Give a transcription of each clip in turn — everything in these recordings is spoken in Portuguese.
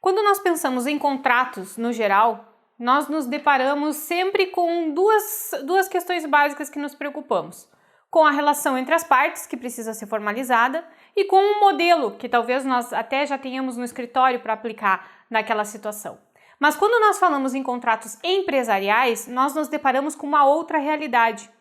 Quando nós pensamos em contratos no geral, nós nos deparamos sempre com duas questões básicas que nos preocupamos. Com a relação entre as partes, que precisa ser formalizada, e com um modelo, que talvez nós até já tenhamos no escritório para aplicar naquela situação. Mas quando nós falamos em contratos empresariais, nós nos deparamos com uma outra realidade.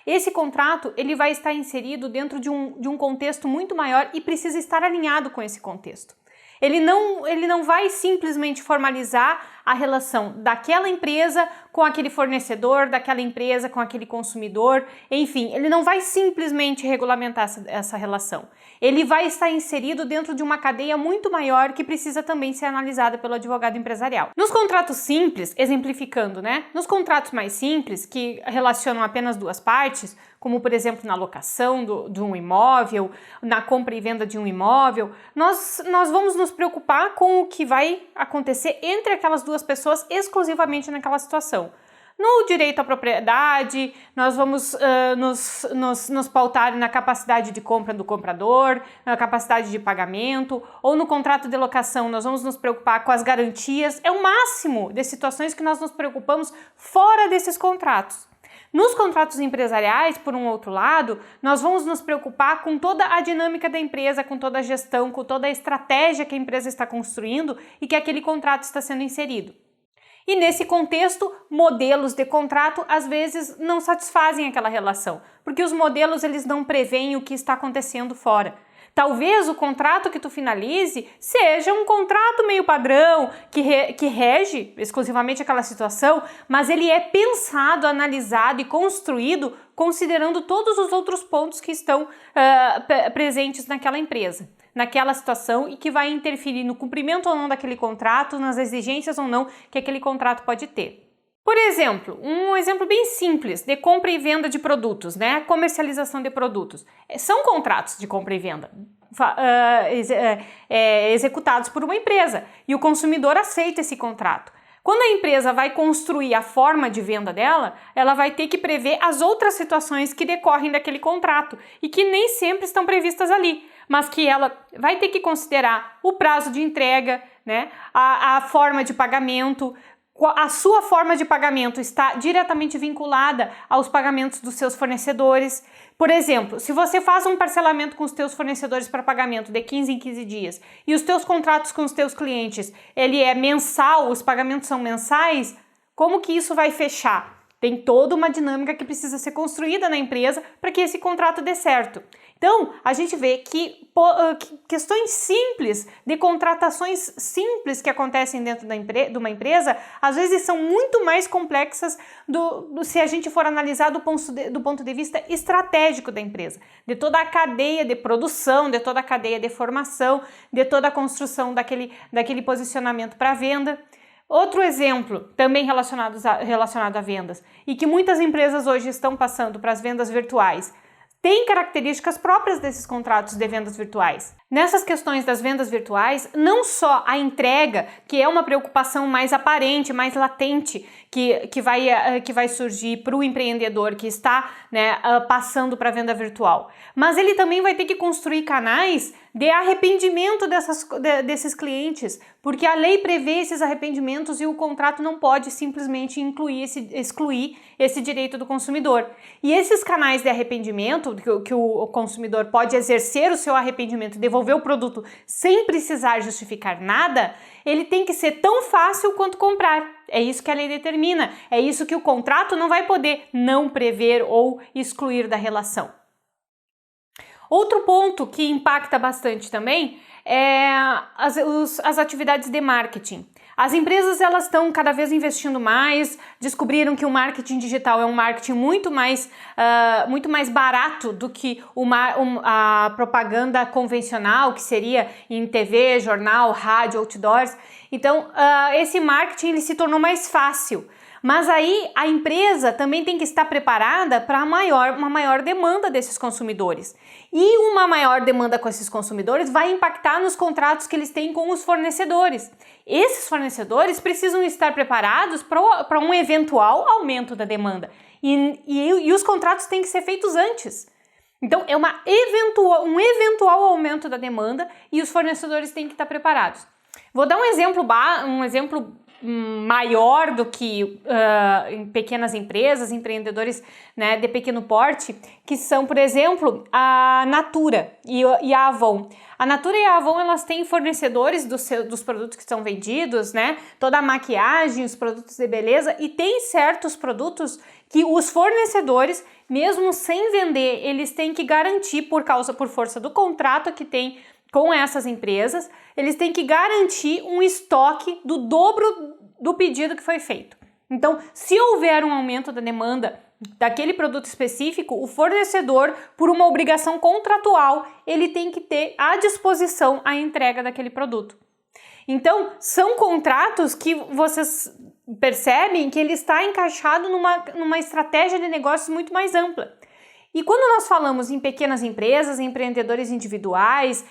Esse contrato ele vai estar inserido dentro de um contexto muito maior e precisa estar alinhado com esse contexto. Ele não vai simplesmente formalizar a relação daquela empresa com aquele fornecedor, daquela empresa com aquele consumidor, enfim, ele não vai simplesmente regulamentar essa relação. Ele vai estar inserido dentro de uma cadeia muito maior que precisa também ser analisada pelo advogado empresarial. Nos contratos simples, exemplificando, nos contratos mais simples, que relacionam apenas duas partes, como por exemplo na locação de um imóvel, na compra e venda de um imóvel, nós vamos nos preocupar com o que vai acontecer entre aquelas duas pessoas exclusivamente naquela situação. No direito à propriedade, nós vamos nos pautar na capacidade de compra do comprador, na capacidade de pagamento, ou no contrato de locação nós vamos nos preocupar com as garantias. É o máximo de situações que nós nos preocupamos fora desses contratos. Nos contratos empresariais, por um outro lado, nós vamos nos preocupar com toda a dinâmica da empresa, com toda a gestão, com toda a estratégia que a empresa está construindo e que aquele contrato está sendo inserido. E nesse contexto, modelos de contrato às vezes não satisfazem aquela relação, porque os modelos eles não preveem o que está acontecendo fora. Talvez o contrato que tu finalize seja um contrato meio padrão, que rege exclusivamente aquela situação, mas ele é pensado, analisado e construído considerando todos os outros pontos que estão presentes naquela empresa, naquela situação e que vai interferir no cumprimento ou não daquele contrato, nas exigências ou não que aquele contrato pode ter. Por exemplo, um exemplo bem simples de compra e venda de produtos, comercialização de produtos. São contratos de compra e venda executados por uma empresa e o consumidor aceita esse contrato. Quando a empresa vai construir a forma de venda dela, ela vai ter que prever as outras situações que decorrem daquele contrato e que nem sempre estão previstas ali, mas que ela vai ter que considerar o prazo de entrega, a forma de pagamento. A sua forma de pagamento está diretamente vinculada aos pagamentos dos seus fornecedores. Por exemplo, se você faz um parcelamento com os teus fornecedores para pagamento de 15 em 15 dias e os teus contratos com os teus clientes, ele é mensal, os pagamentos são mensais, como que isso vai fechar? Tem toda uma dinâmica que precisa ser construída na empresa para que esse contrato dê certo. Então, a gente vê que questões simples, de contratações simples que acontecem dentro de uma empresa, às vezes são muito mais complexas se a gente for analisar do ponto de vista estratégico da empresa, de toda a cadeia de produção, de toda a cadeia de formação, de toda a construção daquele posicionamento para venda. Outro exemplo, também relacionado a vendas, e que muitas empresas hoje estão passando para as vendas virtuais, tem características próprias desses contratos de vendas virtuais. Nessas questões das vendas virtuais, não só a entrega, que é uma preocupação mais aparente, mais latente, que vai surgir para o empreendedor que está passando para a venda virtual, mas ele também vai ter que construir canais de arrependimento desses clientes, porque a lei prevê esses arrependimentos e o contrato não pode simplesmente excluir esse direito do consumidor. E esses canais de arrependimento, que o consumidor pode exercer o seu arrependimento e devolver o produto sem precisar justificar nada, ele tem que ser tão fácil quanto comprar. É isso que a lei determina, é isso que o contrato não vai poder não prever ou excluir da relação. Outro ponto que impacta bastante também é as atividades de marketing. As empresas elas estão cada vez investindo mais, descobriram que o marketing digital é um marketing muito mais barato do que a propaganda convencional, que seria em TV, jornal, rádio, outdoors. Então, esse marketing ele se tornou mais fácil. Mas aí a empresa também tem que estar preparada para uma maior demanda desses consumidores. E uma maior demanda com esses consumidores vai impactar nos contratos que eles têm com os fornecedores. Esses fornecedores precisam estar preparados para um eventual aumento da demanda. E os contratos têm que ser feitos antes. Então, é um eventual aumento da demanda e os fornecedores têm que estar preparados. Vou dar um exemplo maior do que em pequenas empresas, empreendedores, né, de pequeno porte, que são, por exemplo, a Natura e a Avon. A Natura e a Avon, elas têm fornecedores dos produtos que são vendidos, né, toda a maquiagem, os produtos de beleza, e tem certos produtos que os fornecedores, mesmo sem vender, eles têm que garantir por força do contrato que tem com essas empresas, eles têm que garantir um estoque do dobro do pedido que foi feito. Então, se houver um aumento da demanda daquele produto específico, o fornecedor, por uma obrigação contratual, ele tem que ter à disposição a entrega daquele produto. Então, são contratos que vocês percebem que ele está encaixado numa estratégia de negócios muito mais ampla. E quando nós falamos em pequenas empresas, empreendedores individuais,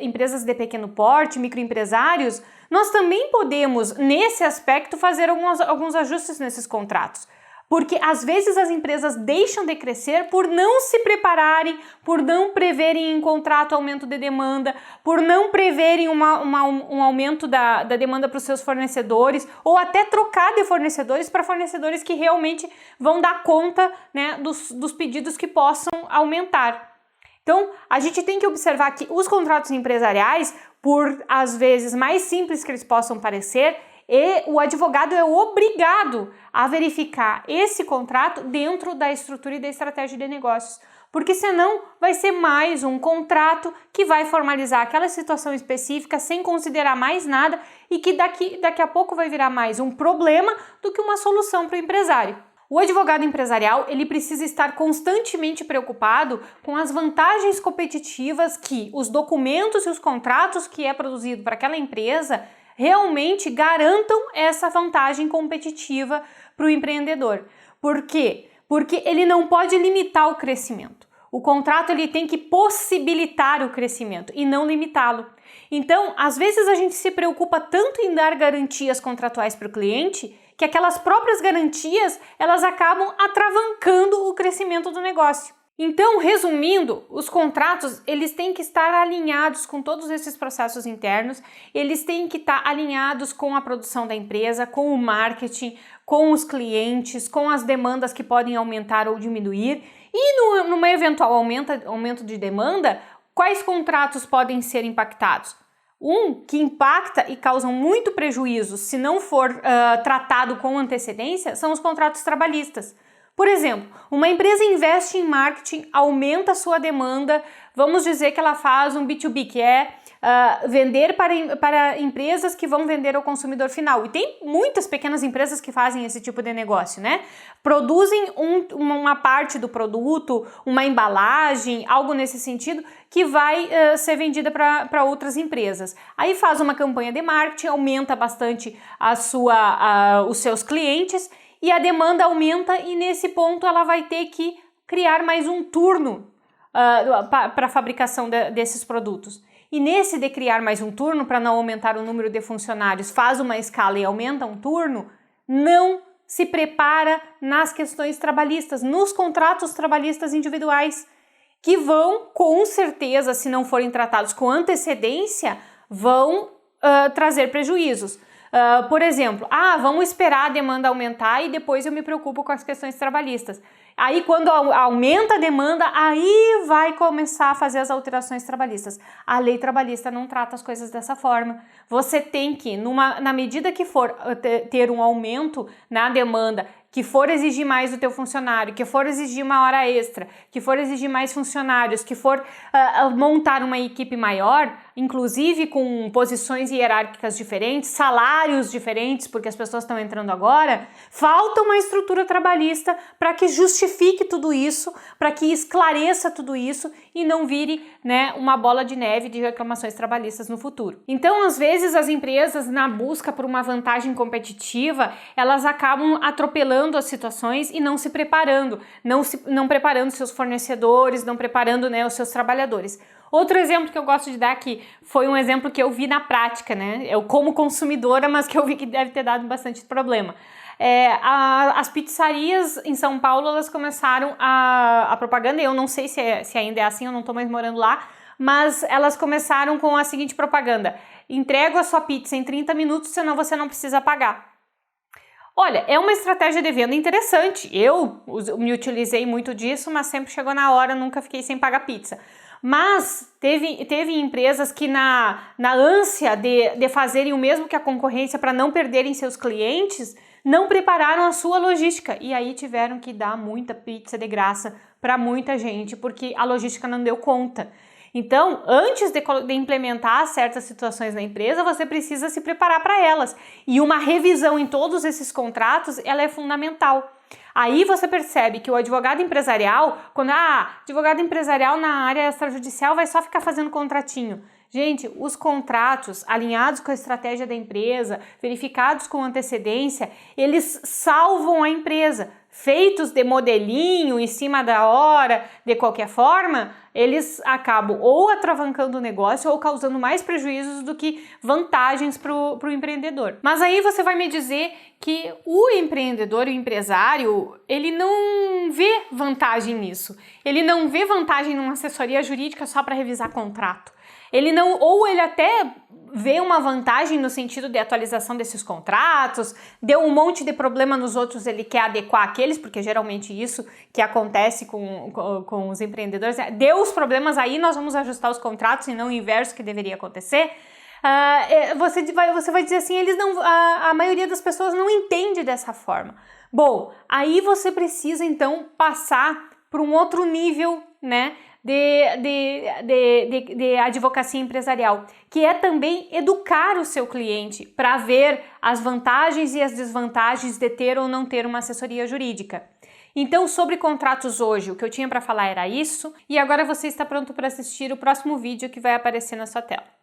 empresas de pequeno porte, microempresários, nós também podemos, nesse aspecto, fazer alguns ajustes nesses contratos. Porque às vezes as empresas deixam de crescer por não se prepararem, por não preverem em contrato aumento de demanda, por não preverem um aumento da demanda para os seus fornecedores, ou até trocar de fornecedores para fornecedores que realmente vão dar conta, né, dos pedidos que possam aumentar. Então, a gente tem que observar que os contratos empresariais, por às vezes mais simples que eles possam parecer, e o advogado é obrigado a verificar esse contrato dentro da estrutura e da estratégia de negócios, porque senão vai ser mais um contrato que vai formalizar aquela situação específica sem considerar mais nada e que daqui a pouco vai virar mais um problema do que uma solução para o empresário. O advogado empresarial, ele precisa estar constantemente preocupado com as vantagens competitivas que os documentos e os contratos que é produzido para aquela empresa realmente garantam essa vantagem competitiva para o empreendedor. Por quê? Porque ele não pode limitar o crescimento. O contrato ele tem que possibilitar o crescimento e não limitá-lo. Então, às vezes a gente se preocupa tanto em dar garantias contratuais para o cliente que aquelas próprias garantias elas acabam atravancando o crescimento do negócio. Então, resumindo, os contratos, eles têm que estar alinhados com todos esses processos internos, eles têm que estar alinhados com a produção da empresa, com o marketing, com os clientes, com as demandas que podem aumentar ou diminuir. E numa eventual aumento de demanda, quais contratos podem ser impactados? Um que impacta e causa muito prejuízo se não for tratado com antecedência são os contratos trabalhistas. Por exemplo, uma empresa investe em marketing, aumenta a sua demanda, vamos dizer que ela faz um B2B, que é vender para empresas que vão vender ao consumidor final. E tem muitas pequenas empresas que fazem esse tipo de negócio, né? Produzem uma parte do produto, uma embalagem, algo nesse sentido, que vai ser vendida para outras empresas. Aí faz uma campanha de marketing, aumenta bastante os seus clientes, e a demanda aumenta e nesse ponto ela vai ter que criar mais um turno para a fabricação desses produtos. E nesse de criar mais um turno para não aumentar o número de funcionários, faz uma escala e aumenta um turno, não se prepara nas questões trabalhistas, nos contratos trabalhistas individuais, que vão, com certeza, se não forem tratados com antecedência, vão trazer prejuízos. Por exemplo, vamos esperar a demanda aumentar e depois eu me preocupo com as questões trabalhistas. Aí quando aumenta a demanda, aí vai começar a fazer as alterações trabalhistas. A lei trabalhista não trata as coisas dessa forma. Você tem que, na medida que for ter um aumento na demanda, que for exigir mais do teu funcionário, que for exigir uma hora extra, que for exigir mais funcionários, que for montar uma equipe maior, inclusive com posições hierárquicas diferentes, salários diferentes, porque as pessoas estão entrando agora, falta uma estrutura trabalhista para que justifique tudo isso, para que esclareça tudo isso e não vire, né, uma bola de neve de reclamações trabalhistas no futuro. Então, às vezes, as empresas, na busca por uma vantagem competitiva, elas acabam atropelando as situações e não se preparando, não preparando seus fornecedores, não preparando, né, os seus trabalhadores. Outro exemplo que eu gosto de dar aqui foi um exemplo que eu vi na prática, né? Eu como consumidora, mas que eu vi que deve ter dado bastante problema. As pizzarias em São Paulo, elas começaram a propaganda, eu não sei se ainda é assim, eu não tô mais morando lá, mas elas começaram com a seguinte propaganda: entrego a sua pizza em 30 minutos, senão você não precisa pagar. Olha, é uma estratégia de venda interessante. Eu me utilizei muito disso, mas sempre chegou na hora, nunca fiquei sem pagar pizza. Mas teve empresas que na ânsia de fazerem o mesmo que a concorrência para não perderem seus clientes, não prepararam a sua logística e aí tiveram que dar muita pizza de graça para muita gente, porque a logística não deu conta. Então, antes de implementar certas situações na empresa, você precisa se preparar para elas. E uma revisão em todos esses contratos, ela é fundamental. Aí você percebe que o advogado empresarial, advogado empresarial na área extrajudicial vai só ficar fazendo contratinho. Gente, os contratos alinhados com a estratégia da empresa, verificados com antecedência, eles salvam a empresa. Feitos de modelinho, em cima da hora, de qualquer forma, eles acabam ou atravancando o negócio ou causando mais prejuízos do que vantagens para o empreendedor. Mas aí você vai me dizer que o empreendedor, o empresário, ele não vê vantagem nisso. Ele não vê vantagem numa assessoria jurídica só para revisar contrato. Ele até vê uma vantagem no sentido de atualização desses contratos, deu um monte de problema nos outros, ele quer adequar aqueles, porque geralmente isso que acontece com os empreendedores, deu os problemas aí, nós vamos ajustar os contratos e não o inverso que deveria acontecer. Você vai dizer assim, a maioria das pessoas não entende dessa forma. Bom, aí você precisa então passar para um outro nível, né, de advocacia empresarial, que é também educar o seu cliente para ver as vantagens e as desvantagens de ter ou não ter uma assessoria jurídica. Então, sobre contratos hoje, o que eu tinha para falar era isso, e agora você está pronto para assistir o próximo vídeo que vai aparecer na sua tela.